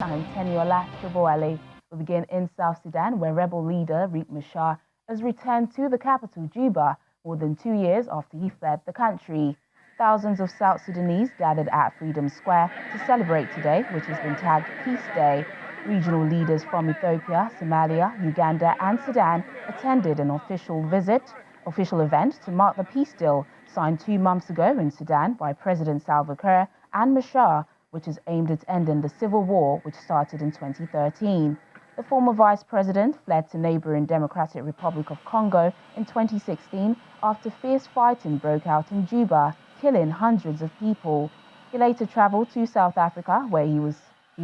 I'm Teniola Shoboale. We begin in South Sudan, where rebel leader Riek Machar has returned to the capital, Juba, more than 2 years after he fled the country. Thousands of South Sudanese gathered at Freedom Square to celebrate today, which has been tagged Peace Day. Regional leaders from Ethiopia, Somalia, Uganda, and Sudan attended an official event to mark the peace deal signed 2 months ago in Sudan by President Salva Kiir and Machar, which is aimed at ending the civil war which started in 2013. The former vice president fled to neighboring Democratic Republic of Congo in 2016 after fierce fighting broke out in Juba, killing hundreds of people. He later traveled to South Africa, where he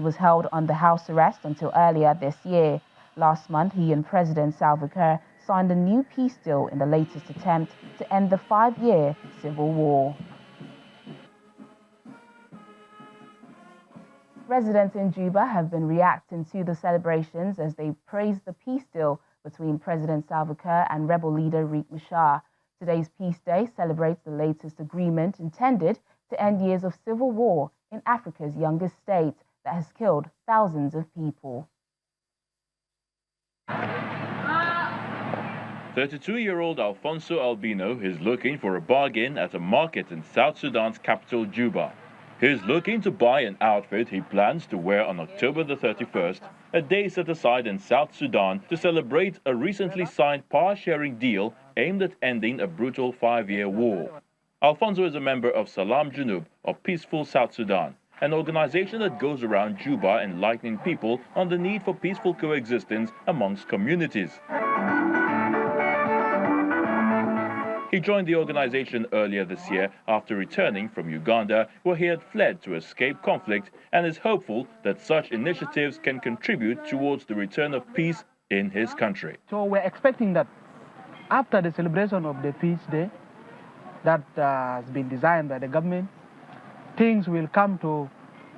was held under house arrest until earlier this year. Last month, he and President Salva Kiir signed a new peace deal in the latest attempt to end the 5-year civil war. Residents in Juba have been reacting to the celebrations as they praise the peace deal between President Salva Kiir and rebel leader Riek Machar. Today's Peace Day celebrates the latest agreement intended to end years of civil war in Africa's youngest state that has killed thousands of people. 32-year-old Alfonso Albino is looking for a bargain at a market in South Sudan's capital, Juba. He's looking to buy an outfit he plans to wear on October the 31st, a day set aside in South Sudan to celebrate a recently signed power-sharing deal aimed at ending a brutal 5-year war. Alfonso is a member of Salam Junub, of Peaceful South Sudan, an organization that goes around Juba enlightening people on the need for peaceful coexistence amongst communities. He joined the organization earlier this year after returning from Uganda, where he had fled to escape conflict, and is hopeful that such initiatives can contribute towards the return of peace in his country. So we're expecting that after the celebration of the Peace Day that has been designed by the government, things will come to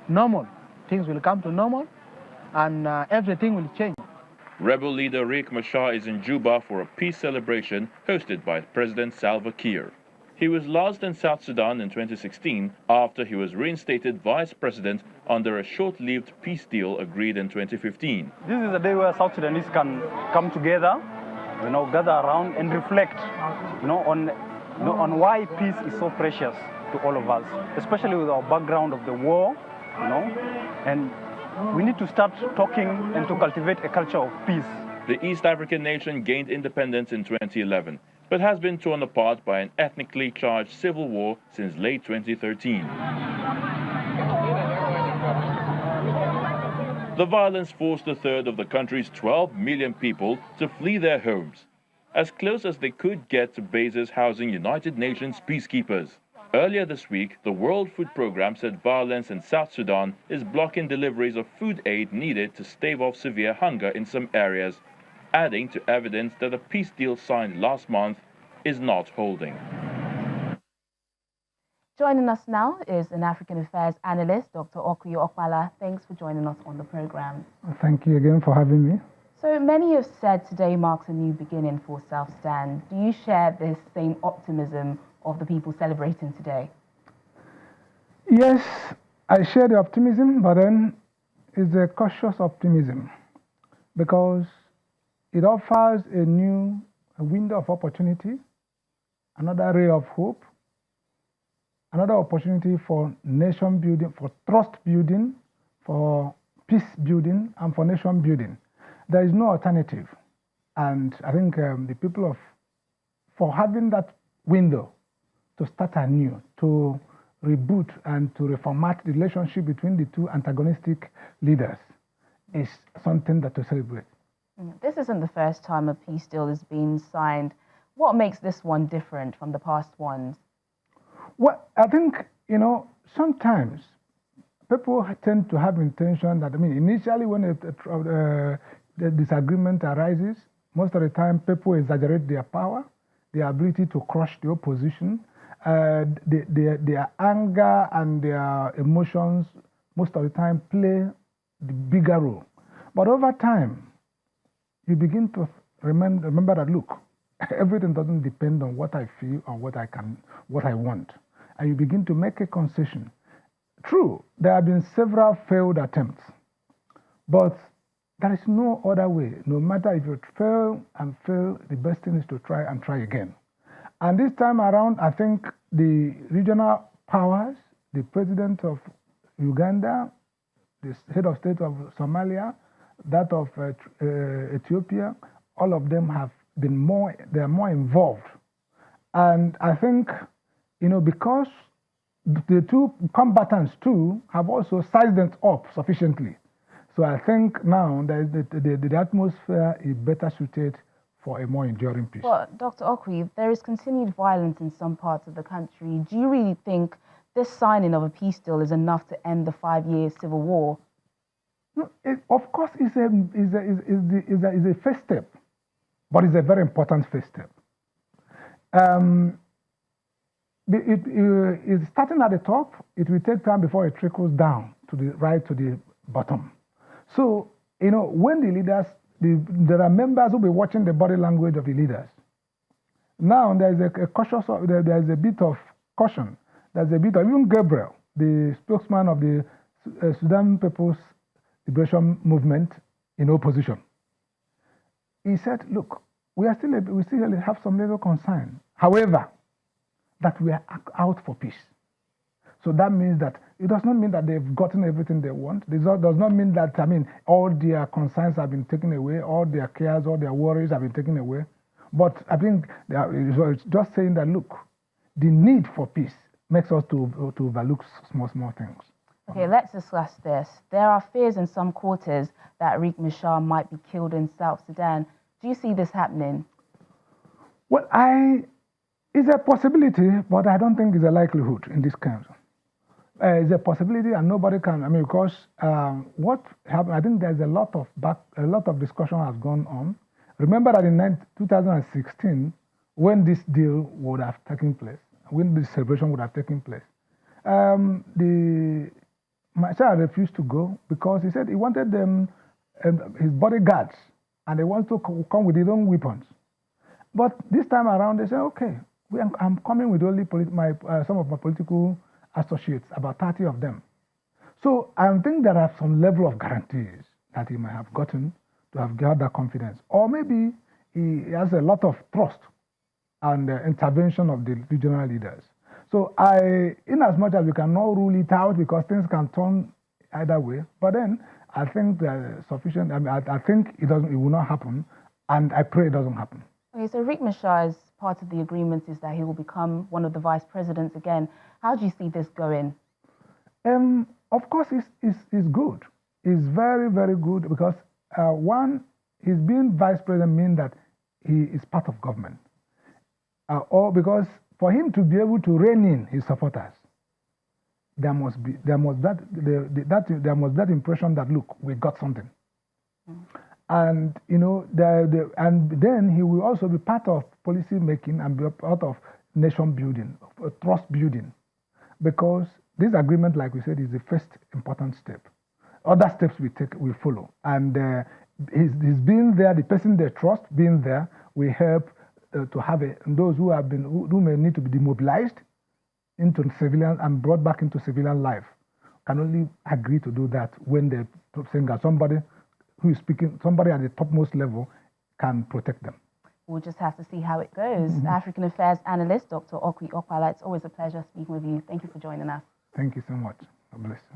normal. Things will come to normal and everything will change. Rebel leader Riek Machar is in Juba for a peace celebration hosted by President Salva Kiir. He was last in South Sudan in 2016 after he was reinstated vice president under a short-lived peace deal agreed in 2015. This is a day where South Sudanese can come together, gather around and reflect, on why peace is so precious to all of us, especially with our background of the war, and we need to start talking and to cultivate a culture of peace. The East African nation gained independence in 2011, but has been torn apart by an ethnically charged civil war since late 2013. The violence forced a third of the country's 12 million people to flee their homes, as close as they could get to bases housing United Nations peacekeepers. Earlier this week, the World Food Programme said violence in South Sudan is blocking deliveries of food aid needed to stave off severe hunger in some areas, adding to evidence that a peace deal signed last month is not holding. Joining us now is an African Affairs analyst, Dr. Okuyo Okpala. Thanks for joining us on the program. Thank you again for having me. So many have said today marks a new beginning for South Sudan. Do you share this same optimism of the people celebrating today? Yes, I share the optimism, but then it's a cautious optimism because it offers a window of opportunity, another ray of hope, another opportunity for nation building, for trust building, for peace building, and for nation building. There is no alternative. And I think the people for having that window to start anew, to reboot and to reformat the relationship between the two antagonistic leaders is something that to celebrate. This isn't the first time a peace deal is being signed. What makes this one different from the past ones? Well, I think, sometimes people tend to have intention that, initially when the disagreement arises, most of the time people exaggerate their power, their ability to crush the opposition. Their anger and their emotions most of the time play the bigger role. But over time, you begin to remember that, look, everything doesn't depend on what I feel or what I want. And you begin to make a concession. True, there have been several failed attempts But there is no other way. No matter if you fail and fail, the best thing is to try and try again. And this time around, I think the regional powers, the president of Uganda, the head of state of Somalia, that of Ethiopia, all of them have been they are more involved. And I think, because the two combatants too have also sized them up sufficiently. So I think now that the atmosphere is better suited for a more enduring peace. But Dr. Okwi, there is continued violence in some parts of the country. Do you really think this signing of a peace deal is enough to end the 5-year civil war? No, of course, it's a first step, but it's a very important first step. It's starting at the top. It will take time before it trickles down to the bottom. So, when the leaders, there are members who will be watching the body language of the leaders. Now, there's there's a bit of caution. There's a bit of, even Gabriel, the spokesman of the Sudan People's Liberation Movement in opposition. He said, look, we still have some little concern. However, that we are out for peace. So that means that it does not mean that they've gotten everything they want. It does not mean that, all their concerns have been taken away, all their cares, all their worries have been taken away. But I think it's just saying that, look, the need for peace makes us to overlook small things. Okay, let's discuss this. There are fears in some quarters that Riek Machar might be killed in South Sudan. Do you see this happening? Well, it's a possibility, but I don't think it's a likelihood in this case. It's a possibility, and nobody can. Because what happened? I think there's a lot of discussion has gone on. Remember that in 2016, when this deal would have taken place, when this celebration would have taken place, the Machar refused to go because he said he wanted them, his bodyguards, and they want to come with their own weapons. But this time around, they said, okay, I'm coming with only some of my political associates, about 30 of them. So I think there are some level of guarantees that he might have gotten to have got that confidence. Or maybe he has a lot of trust and intervention of the regional leaders. So in as much as we cannot rule it out because things can turn either way, but then I think there's sufficient, I think it will not happen, and I pray it doesn't happen. Okay, so Riek Machar, part of the agreement is that he will become one of the vice presidents again. How do you see this going? Of course, it's good. It's very, very good because one, his being vice president means that he is part of government. Or because for him to be able to rein in his supporters, there must that impression that, look, we got something. And and then he will also be part of policy making and be part of nation building, trust building, because this agreement, like we said, is the first important step. Other steps we follow, and his being there, the person they trust being there, will help to have those who may need to be demobilized into civilian and brought back into civilian life can only agree to do that when they're saying that somebody who is speaking, somebody at the topmost level can protect them. We'll just have to see how it goes. African Affairs Analyst, Dr. Okwi Okwala, it's always a pleasure speaking with you. Thank you for joining us. Thank you so much. God bless you.